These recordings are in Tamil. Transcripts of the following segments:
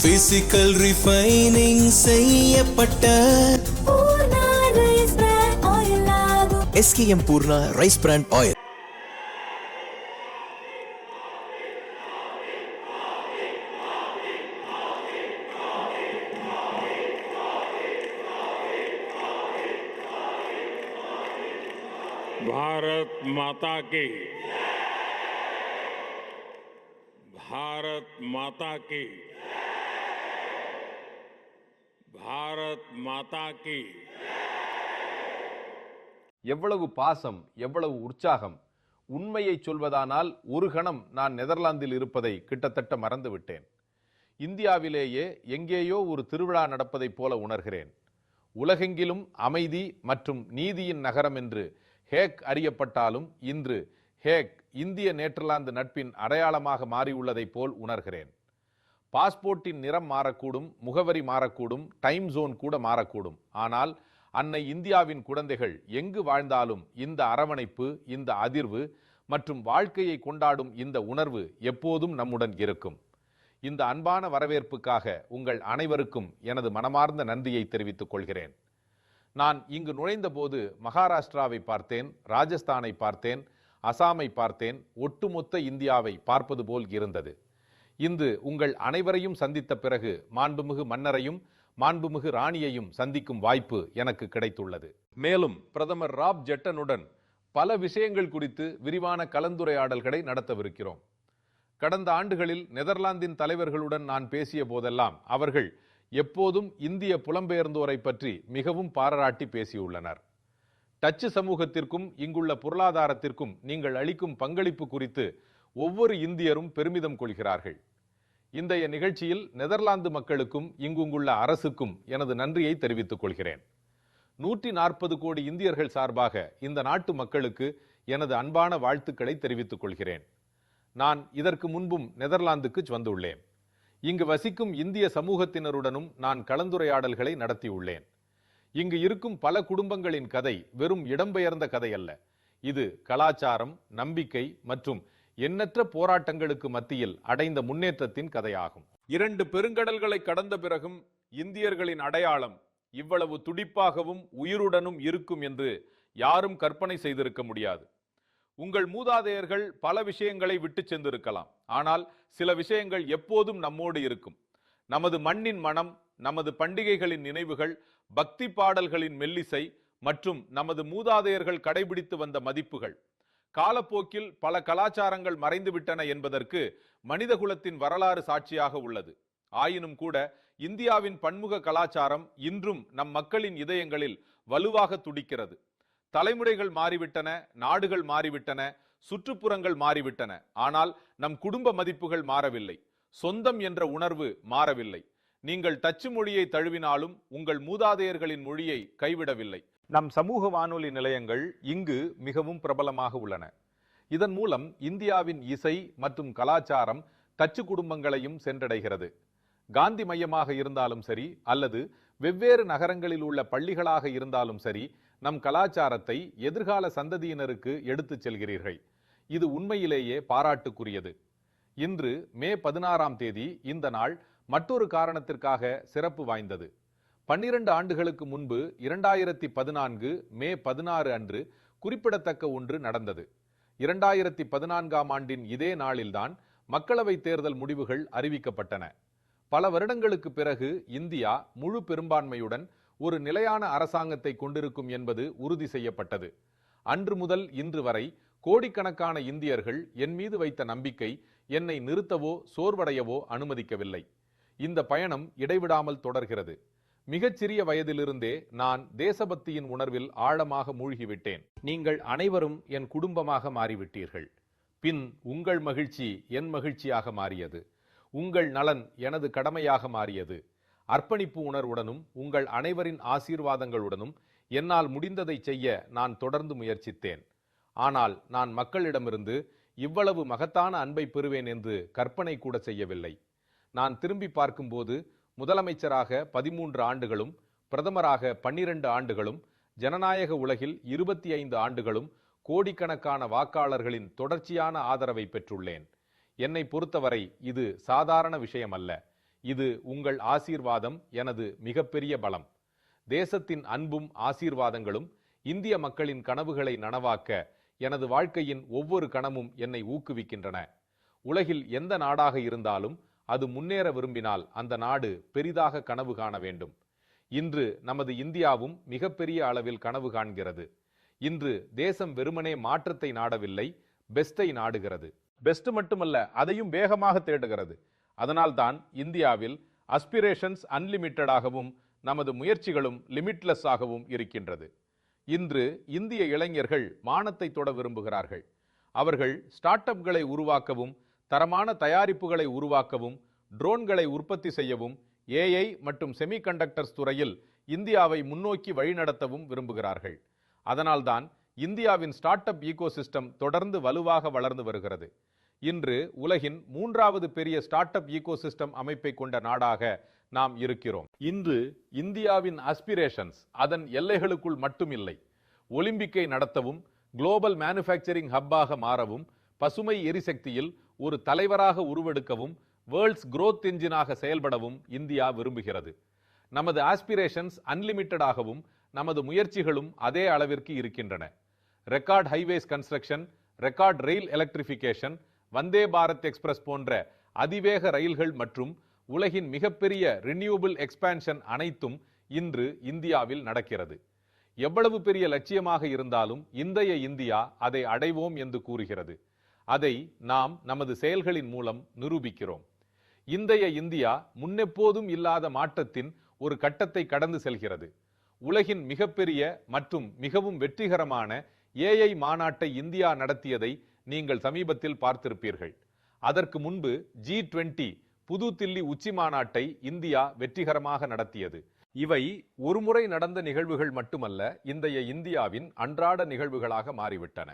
பிசிக்கல் ரிஃபைனிங் செய்யப்பட்ட SKM Poorna rice brand oil. Bharat Mata की, भारत माता की, भारत माता की. எவ்வளவு பாசம், எவ்வளவு உற்சாகம்! உண்மையை சொல்வதானால் ஒரு கணம் நான் நெதர்லாந்தில் இருப்பதை கிட்டத்தட்ட மறந்துவிட்டேன். இந்தியாவிலேயே எங்கேயோ ஒரு திருவிழா நடப்பதைப் போல உணர்கிறேன். உலகெங்கிலும் அமைதி மற்றும் நீதியின் நகரம் என்று ஹேக் அறியப்பட்டாலும் இன்று ஹேக் இந்திய நெதர்லாந்து நட்பின் அடையாளமாக மாறியுள்ளதைப் போல் உணர்கிறேன். பாஸ்போர்ட்டின் நிறம் மாறக்கூடும், முகவரி மாறக்கூடும், டைம் ஜோன் கூட மாறக்கூடும். ஆனால் அன்னை இந்தியாவின் குழந்தைகள் எங்கு வாழ்ந்தாலும் இந்த அரவணைப்பு, இந்த அதிர்வு மற்றும் வாழ்க்கையை கொண்டாடும் இந்த உணர்வு எப்போதும் நம்முடன் இருக்கும். இந்த அன்பான வரவேற்புக்காக உங்கள் அனைவருக்கும் எனது மனமார்ந்த நன்றியை தெரிவித்துக் கொள்கிறேன். நான் இங்கு நுழைந்த போது மகாராஷ்டிராவை பார்த்தேன், ராஜஸ்தானை பார்த்தேன், அசாமை பார்த்தேன், ஒட்டுமொத்த இந்தியாவை பார்ப்பது போல் இருந்தது. இன்று உங்கள் அனைவரையும் சந்தித்த பிறகு மாண்புமிகு மன்னரையும் மாண்புமிகு ராணியையும் சந்திக்கும் வாய்ப்பு எனக்கு கிடைத்துள்ளது. மேலும் பிரதமர் ராப் ஜெட்டனுடன் பல விஷயங்கள் குறித்து விரிவான கலந்துரையாடல்களை நடத்தவிருக்கிறோம். கடந்த ஆண்டுகளில் நெதர்லாந்தின் தலைவர்களுடன் நான் பேசிய போதெல்லாம் அவர்கள் எப்போதும் இந்திய புலம்பெயர்ந்தோரை பற்றி மிகவும் பாராட்டி பேசியுள்ளனர். டச்சு சமூகத்திற்கும் இங்குள்ள பொருளாதாரத்திற்கும் நீங்கள் அளிக்கும் பங்களிப்பு குறித்து ஒவ்வொரு இந்தியரும் பெருமிதம் கொள்கிறார்கள். இன்றைய நிகழ்ச்சியில் நெதர்லாந்து மக்களுக்கும் இங்குள்ள அரசுக்கும் எனது நன்றியை தெரிவித்துக் கொள்கிறேன். 140 கோடி இந்தியர்கள் சார்பாக இந்த நாட்டு மக்களுக்கு எனது அன்பான வாழ்த்துக்களை தெரிவித்துக் கொள்கிறேன். நான் இதற்கு முன்பும் நெதர்லாந்துக்கு வந்துள்ளேன். இங்கு வசிக்கும் இந்திய சமூகத்தினருடனும் நான் கலந்துரையாடல்களை நடத்தியுள்ளேன். இங்கு இருக்கும் பல குடும்பங்களின் கதை வெறும் இடம்பெயர்ந்த கதை அல்ல. இது கலாச்சாரம், நம்பிக்கை மற்றும் எண்ணற்ற போராட்டங்களுக்கு மத்தியில் அடைந்த முன்னேற்றத்தின் கதையாகும். 2 பெருங்கடல்களை கடந்த பிறகும் இந்தியர்களின் அடையாளம் இவ்வளவு துடிப்பாகவும் உயிருடனும் இருக்கும் என்று யாரும் கற்பனை செய்திருக்க முடியாது. உங்கள் மூதாதையர்கள் பல விஷயங்களை விட்டு சென்றிருக்கலாம். ஆனால் சில விஷயங்கள் எப்போதும் நம்மோடு இருக்கும். நமது மண்ணின் மனம், நமது பண்டிகைகளின் நினைவுகள், பக்தி பாடல்களின் மெல்லிசை மற்றும் நமது மூதாதையர்கள் கடைபிடித்து வந்த மதிப்புகள். காலப்போக்கில் பல கலாச்சாரங்கள் மறைந்துவிட்டன என்பதற்கு மனிதகுலத்தின் வரலாறு சாட்சியாக உள்ளது. ஆயினும் கூட இந்தியாவின் பன்முக கலாச்சாரம் இன்றும் நம் மக்களின் இதயங்களில் வலுவாக துடிக்கிறது. தலைமுறைகள் மாறிவிட்டன, நாடுகள் மாறிவிட்டன, சுற்றுப்புறங்கள் மாறிவிட்டன. ஆனால் நம் குடும்ப மதிப்புகள் மாறவில்லை. சொந்தம் என்ற உணர்வு மாறவில்லை. நீங்கள் டச்சு மொழியை தழுவினாலும் உங்கள் மூதாதையர்களின் மொழியை கைவிடவில்லை. நம் சமூக வானொலி நிலையங்கள் இங்கு மிகவும் பிரபலமாக உள்ளன. இதன் மூலம் இந்தியாவின் இசை மற்றும் கலாச்சாரம் டச்சு குடும்பங்களையும் சென்றடைகிறது. காந்தி மையமாக இருந்தாலும் சரி அல்லது வெவ்வேறு நகரங்களில் உள்ள பள்ளிகளாக இருந்தாலும் சரி, நம் கலாச்சாரத்தை எதிர்கால சந்ததியினருக்கு எடுத்துச் செல்கிறீர்கள். இது உண்மையிலேயே பாராட்டுக்குரியது. இன்று மே 16ஆம் தேதி இந்த நாள் மற்றொரு காரணத்திற்காக சிறப்பு வாய்ந்தது. 12 ஆண்டுகளுக்கு முன்பு 2014 மே 16 அன்று குறிப்பிடத்தக்க ஒன்று நடந்தது. 2014ஆம் ஆண்டின் இதே நாளில்தான் மக்களவை தேர்தல் முடிவுகள் அறிவிக்கப்பட்டன. பல வருடங்களுக்கு பிறகு இந்தியா முழு பெரும்பான்மையுடன் ஒரு நிலையான அரசாங்கத்தை கொண்டிருக்கும் என்பது உறுதி செய்யப்பட்டது. அன்று முதல் இன்று வரை கோடிக்கணக்கான இந்தியர்கள் என் மீது வைத்த நம்பிக்கை என்னை நிறுத்தவோ சோர்வடையவோ அனுமதிக்கவில்லை. இந்த பயணம் இடைவிடாமல் தொடர்கிறது. மிகச்சிறிய வயதிலிருந்தே நான் தேசபக்தியின் உணர்வில் ஆழமாக மூழ்கிவிட்டேன். நீங்கள் அனைவரும் என் குடும்பமாக மாறிவிட்டீர்கள். பின் உங்கள் மகிழ்ச்சி என் மகிழ்ச்சியாக மாறியது. உங்கள் நலன் எனது கடமையாக மாறியது. அர்ப்பணிப்பு உணர்வுடனும் உங்கள் அனைவரின் ஆசீர்வாதங்களுடனும் என்னால் முடிந்ததை செய்ய நான் தொடர்ந்து முயற்சித்தேன். ஆனால் நான் மக்களிடமிருந்து இவ்வளவு மகத்தான அன்பை பெறுவேன் என்று கற்பனை கூட செய்யவில்லை. நான் திரும்பி பார்க்கும்போது முதலமைச்சராக 13 ஆண்டுகளும், பிரதமராக 12 ஆண்டுகளும், ஜனநாயக உலகில் 25 ஆண்டுகளும் கோடிக்கணக்கான வாக்காளர்களின் தொடர்ச்சியான ஆதரவை பெற்றுள்ளேன். என்னை பொறுத்தவரை இது சாதாரண விஷயம் அல்ல. இது உங்கள் ஆசீர்வாதம் எனது மிகப்பெரிய பலம். தேசத்தின் அன்பும் ஆசீர்வாதங்களும் இந்திய மக்களின் கனவுகளை நனவாக்க எனது வாழ்க்கையின் ஒவ்வொரு கணமும் என்னை ஊக்குவிக்கின்றன. உலகில் எந்த நாடாக இருந்தாலும் அது முன்னேற விரும்பினால் அந்த நாடு பெரிதாக கனவு காண வேண்டும். இன்று நமது இந்தியாவும் மிகப்பெரிய அளவில் கனவு காண்கிறது. இன்று தேசம் வெறுமனே மாற்றத்தை நாடவில்லை, பெஸ்டை நாடுகிறது. பெஸ்ட் மட்டுமல்ல, அதையும் வேகமாக தேடுகிறது. அதனால்தான் இந்தியாவில் அஸ்பிரேஷன்ஸ் அன்லிமிட்டடாகவும் நமது முயற்சிகளும் லிமிட்லெஸ் ஆகவும் இருக்கின்றது. இன்று இந்திய இளைஞர்கள் வானத்தை தொட விரும்புகிறார்கள். அவர்கள் ஸ்டார்ட் அப்களை உருவாக்கவும், தரமான தயாரிப்புகளை உருவாக்கவும், ட்ரோன்களை உற்பத்தி செய்யவும், ஏஐ மற்றும் செமிகண்டக்டர்ஸ் துறையில் இந்தியாவை முன்னோக்கி வழிநடத்தவும் விரும்புகிறார்கள். அதனால்தான் இந்தியாவின் ஸ்டார்ட் அப் ஈகோசிஸ்டம் தொடர்ந்து வலுவாக வளர்ந்து வருகிறது. இன்று உலகின் 3வது பெரிய ஸ்டார்ட் அப் ஈகோசிஸ்டம் அமைப்பை கொண்ட நாடாக நாம் இருக்கிறோம். இன்று இந்தியாவின் அஸ்பிரேஷன்ஸ் அதன் எல்லைகளுக்குள் மட்டுமில்லை. ஒலிம்பிக்கை நடத்தவும், குளோபல் மேனுஃபேக்சரிங் ஹப்பாக மாறவும், பசுமை எரிசக்தியில் ஒரு தலைவராக உருவெடுக்கவும், வேர்ல்ட்ஸ் growth என்ஜினாக செயல்படவும் இந்தியா விரும்புகிறது. நமது ஆஸ்பிரேஷன்ஸ் அன்லிமிட்டடாகவும் நமது முயற்சிகளும் அதே அளவிற்கு இருக்கின்றன. ரெக்கார்ட் ஹைவேஸ் கன்ஸ்ட்ரக்ஷன், ரெக்கார்ட் ரயில் எலக்ட்ரிஃபிகேஷன், வந்தே பாரத் எக்ஸ்பிரஸ் போன்ற அதிவேக ரயில்கள் மற்றும் உலகின் மிகப்பெரிய ரினியூவபிள் எக்ஸ்பான்ஷன் அனைத்தும் இன்று இந்தியாவில் நடக்கிறது. எவ்வளவு பெரிய லட்சியமாக இருந்தாலும் இன்றைய இந்தியா அதை அடைவோம் என்று கூறுகிறது. அதை நாம் நமது செயல்களின் மூலம் நிரூபிக்கிறோம். இன்றைய இந்தியா முன்னெப்போதும் இல்லாத மாற்றத்தின் ஒரு கட்டத்தை கடந்து செல்கிறது. உலகின் மிகப்பெரிய மற்றும் மிகவும் வெற்றிகரமான ஏஐ மாநாட்டை இந்தியா நடத்தியதை நீங்கள் சமீபத்தில் பார்த்திருப்பீர்கள். அதற்கு முன்பு G20 புது தில்லி உச்சி மாநாட்டை இந்தியா வெற்றிகரமாக நடத்தியது. இவை ஒருமுறை நடந்த நிகழ்வுகள் மட்டுமல்ல, இன்றைய இந்தியாவின் அன்றாட நிகழ்வுகளாக மாறிவிட்டன.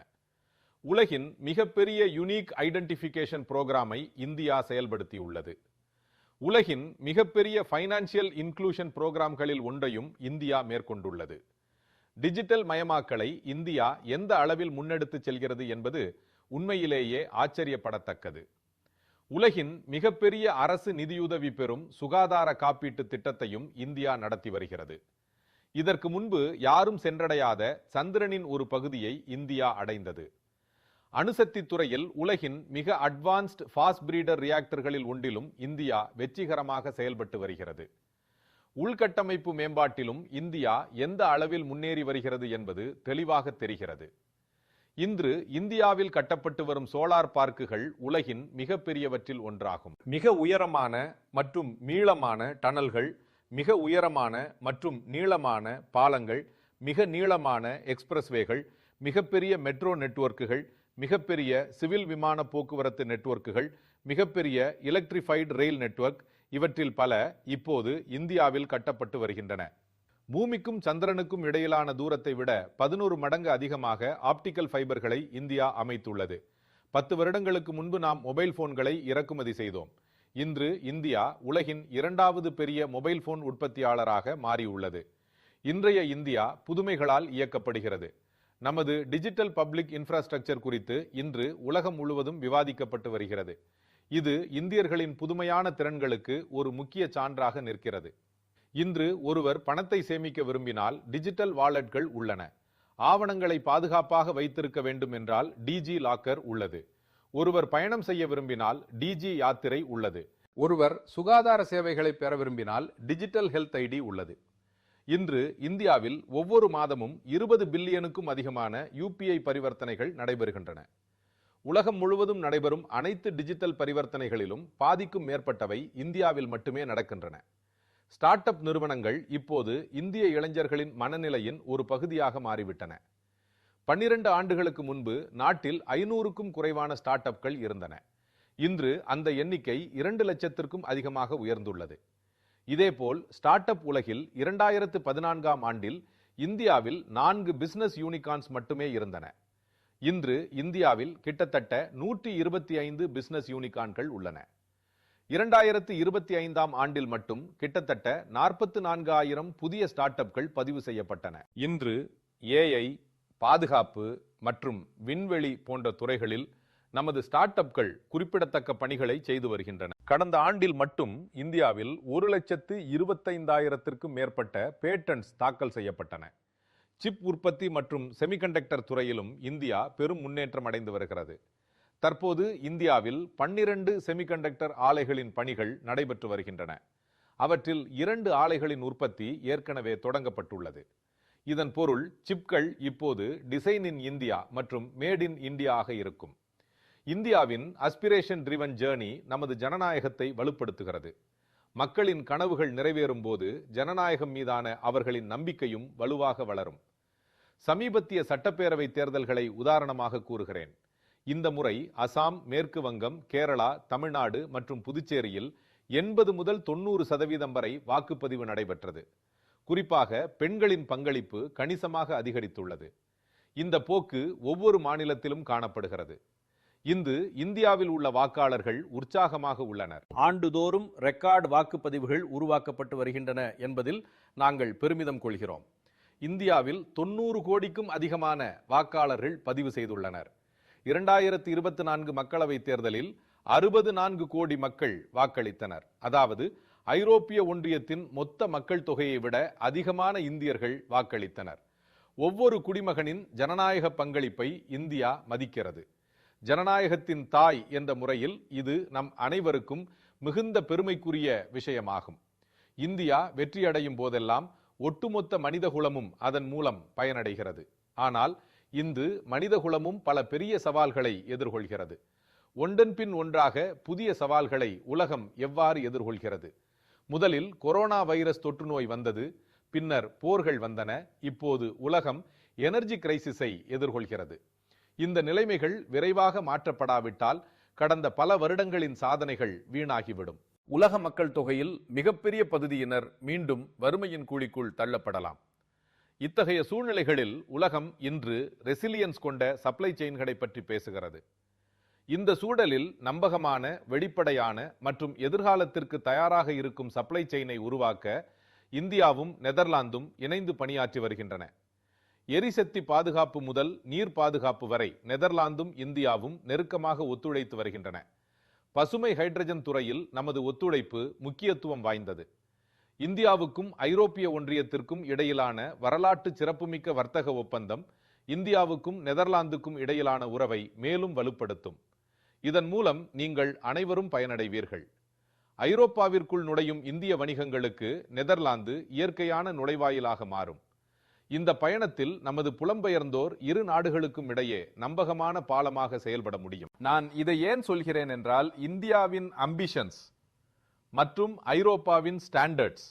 உலகின் மிகப்பெரிய யுனிக் ஐடென்டிஃபிகேஷன் புரோகிராமை இந்தியா செயல்படுத்தியுள்ளது. உலகின் மிகப்பெரிய ஃபைனான்சியல் இன்க்ளூஷன் புரோகிராம்களில் ஒன்றையும் இந்தியா மேற்கொண்டுள்ளது. டிஜிட்டல் மயமாக்கலை இந்தியா எந்த அளவில் முன்னெடுத்து செல்கிறது என்பது உண்மையிலேயே ஆச்சரியப்படத்தக்கது. உலகின் மிகப்பெரிய அரசு நிதியுதவி பெறும் சுகாதார காப்பீட்டு திட்டத்தையும் இந்தியா நடத்தி வருகிறது. இதற்கு முன்பு யாரும் சென்றடையாத சந்திரனின் ஒரு பகுதியை இந்தியா அடைந்தது. அணுசக்தி துறையில் உலகின் மிக அட்வான்ஸ்ட் ஃபாஸ்ட் பிரீடர் ரியாக்டர்களில் ஒன்றிலும் இந்தியா வெற்றிகரமாக செயல்பட்டு வருகிறது. உள்கட்டமைப்பு மேம்பாட்டிலும் இந்தியா எந்த அளவில் முன்னேறி வருகிறது என்பது தெளிவாக தெரிகிறது. இன்று இந்தியாவில் கட்டப்பட்டு வரும் சோலார் பார்க்குகள் உலகின் மிகப்பெரியவற்றில் ஒன்றாகும். மிக உயரமான மற்றும் நீளமான டனல்கள், மிக உயரமான மற்றும் நீளமான பாலங்கள், மிக நீளமான எக்ஸ்பிரஸ்வேகள், மிகப்பெரிய மெட்ரோ நெட்வொர்க்குகள், மிகப்பெரிய சிவில் விமான போக்குவரத்து நெட்வொர்க்குகள், மிகப்பெரிய எலக்ட்ரிஃபைடு ரயில் நெட்வொர்க், இவற்றில் பல இப்போது இந்தியாவில் கட்டப்பட்டு வருகின்றன. பூமிக்கும் சந்திரனுக்கும் இடையிலான தூரத்தை விட 11 மடங்கு அதிகமாக ஆப்டிக்கல் ஃபைபர்களை இந்தியா அமைத்துள்ளது. 10 வருடங்களுக்கு முன்பு நாம் மொபைல் போன்களை இறக்குமதி செய்தோம். இன்று இந்தியா உலகின் 2வது பெரிய மொபைல் போன் உற்பத்தியாளராக மாறியுள்ளது. இன்றைய இந்தியா புதுமைகளால் இயக்கப்படுகிறது. நமது டிஜிட்டல் பப்ளிக் இன்ஃப்ராஸ்ட்ரக்சர் குறித்து இன்று உலகம் முழுவதும் விவாதிக்கப்பட்டு வருகிறது. இது இந்தியர்களின் புதுமையான திறன்களுக்கு ஒரு முக்கிய சான்றாக நிற்கிறது. இன்று ஒருவர் பணத்தை சேமிக்க விரும்பினால் டிஜிட்டல் வாலெட்கள் உள்ளன. ஆவணங்களை பாதுகாப்பாக வைத்திருக்க வேண்டும் என்றால் டிஜி லாக்கர் உள்ளது. ஒருவர் பயணம் செய்ய விரும்பினால் டிஜி யாத்திரை உள்ளது. ஒருவர் சுகாதார சேவைகளை பெற விரும்பினால் டிஜிட்டல் ஹெல்த் ஐடி உள்ளது. இன்று இந்தியாவில் ஒவ்வொரு மாதமும் 20 பில்லியனுக்கும் அதிகமான UPI பரிவர்த்தனைகள் நடைபெறுகின்றன. உலகம் முழுவதும் நடைபெறும் அனைத்து டிஜிட்டல் பரிவர்த்தனைகளிலும் பாதிக்கும் மேற்பட்டவை இந்தியாவில் மட்டுமே நடக்கின்றன. ஸ்டார்ட் அப் நிறுவனங்கள் இப்போது இந்திய இளைஞர்களின் மனநிலையின் ஒரு பகுதியாக மாறிவிட்டன. 12 ஆண்டுகளுக்கு முன்பு நாட்டில் 500க்கும் குறைவான ஸ்டார்ட் அப்கள் இருந்தன. இன்று அந்த எண்ணிக்கை 2 லட்சத்திற்கும் அதிகமாக உயர்ந்துள்ளது. இதேபோல் ஸ்டார்ட் அப் உலகில் 2014ஆம் ஆண்டில் இந்தியாவில் 4 பிசினஸ் யூனிகார்ன்ஸ் மட்டுமே இருந்தன. இன்று இந்தியாவில் கிட்டத்தட்ட 125 பிசினஸ் யூனிகார்ன்கள் உள்ளன. 2025ஆம் ஆண்டில் மட்டும் கிட்டத்தட்ட 44,000 புதிய ஸ்டார்ட் அப்கள் பதிவு செய்யப்பட்டன. இன்று ஏஐ, பாதுகாப்பு மற்றும் விண்வெளி போன்ற துறைகளில் நமது ஸ்டார்ட் அப்கள் குறிப்பிடத்தக்க பணிகளை செய்து வருகின்றன. கடந்த ஆண்டில் மட்டும் இந்தியாவில் 1,25,000 மேற்பட்ட பேட்டன்ட்ஸ் தாக்கல் செய்யப்பட்டன. சிப் உற்பத்தி மற்றும் செமிகண்டக்டர் துறையிலும் இந்தியா பெரும் முன்னேற்றம் அடைந்து வருகிறது. தற்போது இந்தியாவில் 12 செமிகண்டக்டர் ஆலைகளின் பணிகள் நடைபெற்று வருகின்றன. அவற்றில் 2 ஆலைகளின் உற்பத்தி ஏற்கனவே தொடங்கப்பட்டுள்ளது. இதன் பொருள் சிப்கள் இப்போது டிசைன் இன் இந்தியா மற்றும் மேட் இன் இந்தியா ஆக இருக்கும். இந்தியாவின் அஸ்பிரேஷன் ட்ரிவன் ஜேர்னி நமது ஜனநாயகத்தை வலுப்படுத்துகிறது. மக்களின் கனவுகள் நிறைவேறும் போது ஜனநாயகம் மீதான அவர்களின் நம்பிக்கையும் வலுவாக வளரும். சமீபத்திய சட்டப்பேரவை தேர்தல்களை உதாரணமாக கூறுகிறேன். இந்த முறை அசாம், மேற்கு வங்கம், கேரளா, தமிழ்நாடு மற்றும் புதுச்சேரியில் 80 முதல் 90% வரை வாக்குப்பதிவு நடைபெற்றது. குறிப்பாக பெண்களின் பங்களிப்பு கணிசமாக அதிகரித்துள்ளது. இந்த போக்கு ஒவ்வொரு மாநிலத்திலும் காணப்படுகிறது. இந்தியாவில் உள்ள வாக்காளர்கள் உற்சாகமாக உள்ளனர். ஆண்டுதோறும் ரெக்கார்டு வாக்குப்பதிவுகள் உருவாக்கப்பட்டு வருகின்றன என்பதில் நாங்கள் பெருமிதம் கொள்கிறோம். இந்தியாவில் 90 கோடிக்கும் அதிகமான வாக்காளர்கள் பதிவு செய்துள்ளனர். 2024 மக்களவைத் தேர்தலில் 64 கோடி மக்கள் வாக்களித்தனர். அதாவது ஐரோப்பிய ஒன்றியத்தின் மொத்த மக்கள் தொகையை விட அதிகமான இந்தியர்கள் வாக்களித்தனர். ஒவ்வொரு குடிமகனின் ஜனநாயக பங்களிப்பை இந்தியா மதிக்கிறது. ஜனநாயகத்தின் தாய் என்ற முறையில் இது நம் அனைவருக்கும் மிகுந்த பெருமைக்குரிய விஷயமாகும். இந்தியா வெற்றியடையும் போதெல்லாம் ஒட்டுமொத்த மனிதகுலமும் அதன் மூலம் பயனடைகிறது. ஆனால் இன்று மனிதகுலமும் பல பெரிய சவால்களை எதிர்கொள்கிறது. ஒன்றன் பின் ஒன்றாக புதிய சவால்களை உலகம் எவ்வாறு எதிர்கொள்கிறது? முதலில் கொரோனா வைரஸ் தொற்று நோய் வந்தது. பின்னர் போர்கள் வந்தன. இப்போது உலகம் எனர்ஜி கிரைசிஸை எதிர்கொள்கிறது. இந்த நிலைமைகள் விரைவாக மாற்றப்படாவிட்டால் கடந்த பல வருடங்களின் சாதனைகள் வீணாகிவிடும். உலக மக்கள் தொகையில் மிகப்பெரிய பகுதியினர் மீண்டும் வறுமையின் குழிக்குள் தள்ளப்படலாம். இத்தகைய சூழ்நிலைகளில் உலகம் இன்று ரெசிலியன்ஸ் கொண்ட சப்ளை செயின்களை பற்றி பேசுகிறது. இந்த சூழலில் நம்பகமான, வெளிப்படையான மற்றும் எதிர்காலத்திற்கு தயாராக இருக்கும் சப்ளை செயினை உருவாக்க இந்தியாவும் நெதர்லாந்தும் இணைந்து பணியாற்றி வருகின்றன. எரிசக்தி பாதுகாப்பு முதல் நீர் பாதுகாப்பு வரை நெதர்லாந்தும் இந்தியாவும் நெருக்கமாக ஒத்துழைத்து வருகின்றன. பசுமை ஹைட்ரஜன் துறையில் நமது ஒத்துழைப்பு முக்கியத்துவம் வாய்ந்தது. இந்தியாவுக்கும் ஐரோப்பிய ஒன்றியத்திற்கும் இடையிலான வரலாற்று சிறப்புமிக்க வர்த்தக ஒப்பந்தம் இந்தியாவுக்கும் நெதர்லாந்துக்கும் இடையிலான உறவை மேலும் வலுப்படுத்தும். இதன் மூலம் நீங்கள் அனைவரும் பயனடைவீர்கள். ஐரோப்பாவிற்குள் நுழையும் இந்திய வணிகங்களுக்கு நெதர்லாந்து இயற்கையான நுழைவாயிலாக மாறும். இந்த பயணத்தில் நமது புலம்பெயர்ந்தோர் இரு நாடுகளுக்கும் இடையே நம்பகமான பாலமாக செயல்பட முடியும். நான் இதை ஏன் சொல்கிறேன் என்றால், இந்தியாவின் அம்பிஷன்ஸ் மற்றும் ஐரோப்பாவின் ஸ்டாண்டர்ட்ஸ்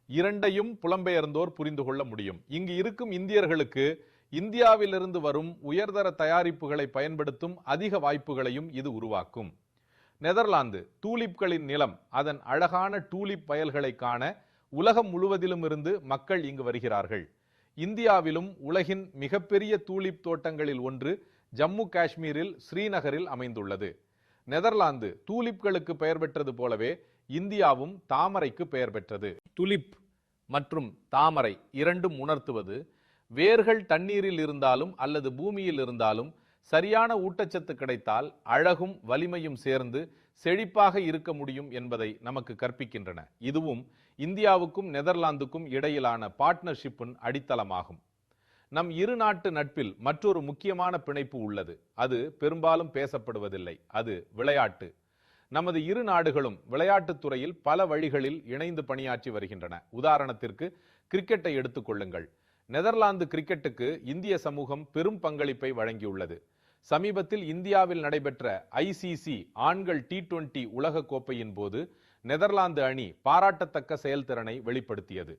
இரண்டையும் புலம்பெயர்ந்தோர் புரிந்து கொள்ள முடியும். இங்கு இருக்கும் இந்தியர்களுக்கு இந்தியாவிலிருந்து வரும் உயர்தர தயாரிப்புகளை பயன்படுத்தும் அதிக வாய்ப்புகளையும் இது உருவாக்கும். நெதர்லாந்து டூலிப்களின் நிலம், அதன் அழகான டூலிப் வயல்களை காண உலகம் முழுவதிலும் இருந்து மக்கள் இங்கு வருகிறார்கள். இந்தியாவிலும் உலகின் மிகப்பெரிய டூலிப் தோட்டங்களில் ஒன்று ஜம்மு காஷ்மீரில் ஸ்ரீநகரில் அமைந்துள்ளது. நெதர்லாந்து டூலிப்களுக்கு பெயர் பெற்றது போலவே இந்தியாவும் தாமரைக்கு பெயர் பெற்றது. துலிப் மற்றும் தாமரை இரண்டும் உணர்த்துவது, வேர்கள் தண்ணீரில் இருந்தாலும் அல்லது பூமியில் இருந்தாலும் சரியான ஊட்டச்சத்து கிடைத்தால் அழகும் வலிமையும் சேர்ந்து செழிப்பாக இருக்க முடியும் என்பதை நமக்கு கற்பிக்கின்றன. இதுவும் இந்தியாவுக்கும் நெதர்லாந்துக்கும் இடையிலான பார்ட்னர்ஷிப்பின் அடித்தளமாகும். நம் இரு நாட்டு நட்பில் மற்றொரு முக்கியமான பிணைப்பு உள்ளது. அது பெரும்பாலும் பேசப்படுவதில்லை. அது விளையாட்டு. நமது இரு நாடுகளும் விளையாட்டுத் துறையில் பல வழிகளில் இணைந்து பணியாற்றி வருகின்றன. உதாரணத்திற்கு கிரிக்கெட்டை எடுத்துக்கொள்ளுங்கள். நெதர்லாந்து கிரிக்கெட்டுக்கு இந்திய சமூகம் பெரும் பங்களிப்பை வழங்கியுள்ளது. சமீபத்தில் இந்தியாவில் நடைபெற்ற ICC ஆண்கள் T20 உலக கோப்பையின் போது நெதர்லாந்து அணி பாராட்டத்தக்க செயல்திறனை வெளிப்படுத்தியது.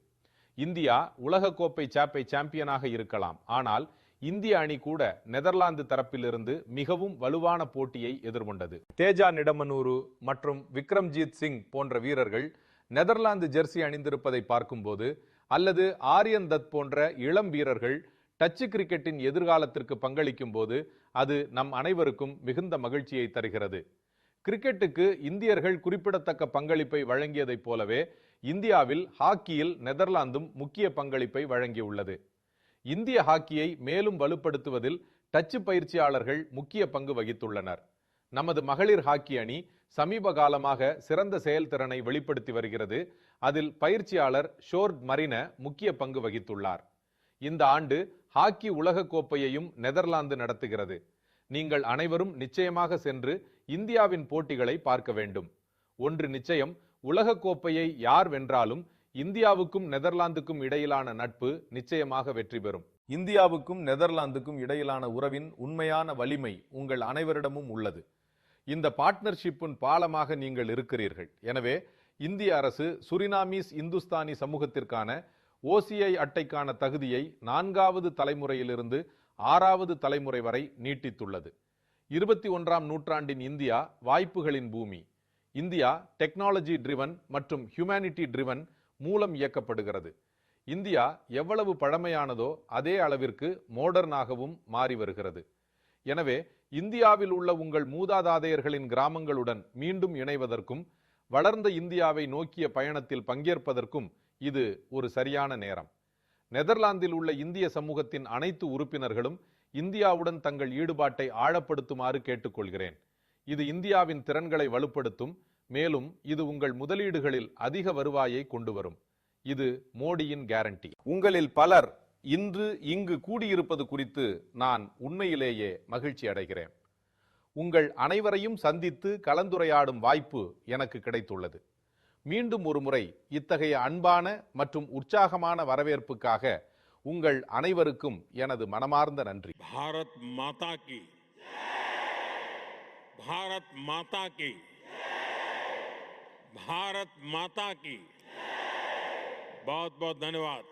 இந்தியா உலக கோப்பை சாம்பியனாக இருக்கலாம், ஆனால் இந்திய அணி கூட நெதர்லாந்து தரப்பிலிருந்து மிகவும் வலுவான போட்டியை எதிர்கொண்டது. தேஜா நிடமனூரு மற்றும் விக்ரம்ஜீத் சிங் போன்ற வீரர்கள் நெதர்லாந்து ஜெர்சி அணிந்திருப்பதை பார்க்கும்போது, அல்லது ஆரியன் தத் போன்ற இளம் வீரர்கள் டச்சு கிரிக்கெட்டின் எதிர்காலத்திற்கு பங்களிக்கும் போது அது நம் அனைவருக்கும் மிகுந்த மகிழ்ச்சியை தருகிறது. கிரிக்கெட்டுக்கு இந்தியர்கள் குறிப்பிடத்தக்க பங்களிப்பை வழங்கியதைப் போலவே இந்தியாவில் ஹாக்கியில் நெதர்லாந்தும் முக்கிய பங்களிப்பை வழங்கியுள்ளது. இந்திய ஹாக்கியை மேலும் வலுப்படுத்துவதில் டச்சு பயிற்சியாளர்கள் முக்கிய பங்கு வகித்துள்ளனர். நமது மகளிர் ஹாக்கி அணி சமீப காலமாக சிறந்த செயல்திறனை வெளிப்படுத்தி வருகிறது. அதில் பயிற்சியாளர் ஷோர்ட் மரின முக்கிய பங்கு வகித்துள்ளார். இந்த ஆண்டு ஹாக்கி உலக கோப்பையையும் நெதர்லாந்து நடத்துகிறது. நீங்கள் அனைவரும் நிச்சயமாக சென்று இந்தியாவின் போட்டிகளை பார்க்க வேண்டும். ஒன்று நிச்சயம், உலக கோப்பையை யார் வென்றாலும் இந்தியாவுக்கும் நெதர்லாந்துக்கும் இடையிலான நட்பு நிச்சயமாக வெற்றி பெறும். இந்தியாவுக்கும் நெதர்லாந்துக்கும் இடையிலான உறவின் உண்மையான வலிமை உங்கள் அனைவரிடமும் உள்ளது. இந்த பார்ட்னர்ஷிப்பின் பாலமாக நீங்கள் இருக்கிறீர்கள். எனவே இந்திய அரசு சுரினாமீஸ் இந்துஸ்தானி சமூகத்திற்கான OCI அட்டைக்கான தகுதியை 4வது தலைமுறையிலிருந்து 6வது தலைமுறை வரை நீட்டித்துள்ளது. 21ஆம் நூற்றாண்டின் இந்தியா வாய்ப்புகளின் பூமி. இந்தியா டெக்னாலஜி ட்ரிவன் மற்றும் ஹியூமனிட்டி ட்ரிவன் மூலம் இயக்கப்படுகிறது. இந்தியா எவ்வளவு பழமையானதோ அதே அளவிற்கு மாடர்னாகவும் மாறி வருகிறது. எனவே இந்தியாவில் உள்ள உங்கள் மூதாதையர்களின் கிராமங்களுடன் மீண்டும் இணைவதற்கும் வளர்ந்த இந்தியாவை நோக்கிய பயணத்தில் பங்கேற்பதற்கும் இது ஒரு சரியான நேரம். நெதர்லாந்தில் உள்ள இந்திய சமூகத்தின் அனைத்து உறுப்பினர்களும் இந்தியாவுடன் தங்கள் ஈடுபாட்டை ஆழப்படுத்துமாறு கேட்டுக்கொள்கிறேன். இது இந்தியாவின் திறன்களை வலுப்படுத்தும். மேலும் இது உங்கள் முதலீடுகளில் அதிக வருவாயை கொண்டு வரும். இது மோடியின் கேரண்டி. உங்களில் பலர் இன்று இங்கு கூடியிருப்பது குறித்து நான் உண்மையிலேயே மகிழ்ச்சி அடைகிறேன். உங்கள் அனைவரையும் சந்தித்து கலந்துரையாடும் வாய்ப்பு எனக்கு கிடைத்துள்ளது. மீண்டும் ஒரு முறை இத்தகைய அன்பான மற்றும் உற்சாகமான வரவேற்புக்காக உங்கள் அனைவருக்கும் எனது மனமார்ந்த நன்றி. भारत माता की, भारत माता की, भारत माता की बहुत बहुत धन्यवाद.